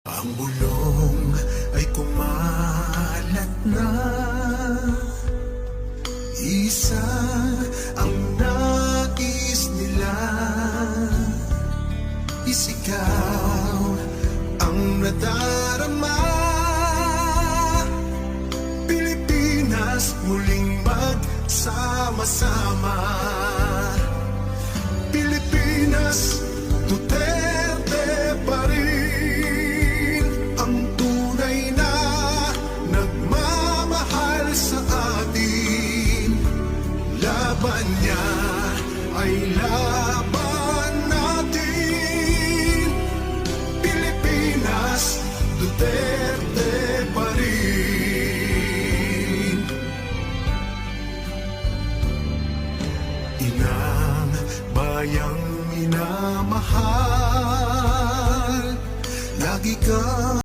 Ang bulong ay kumalat na, isa ang nais nila, isigaw ang nadarama. Pilipinas muling magsama-sama. Pilipinas, Duterte pa rin ang tunay na nagmamahal sa atin. Laban niya ay laban natin. Pilipinas, Duterte pa rin. Inang bayang minamahal, lagi ka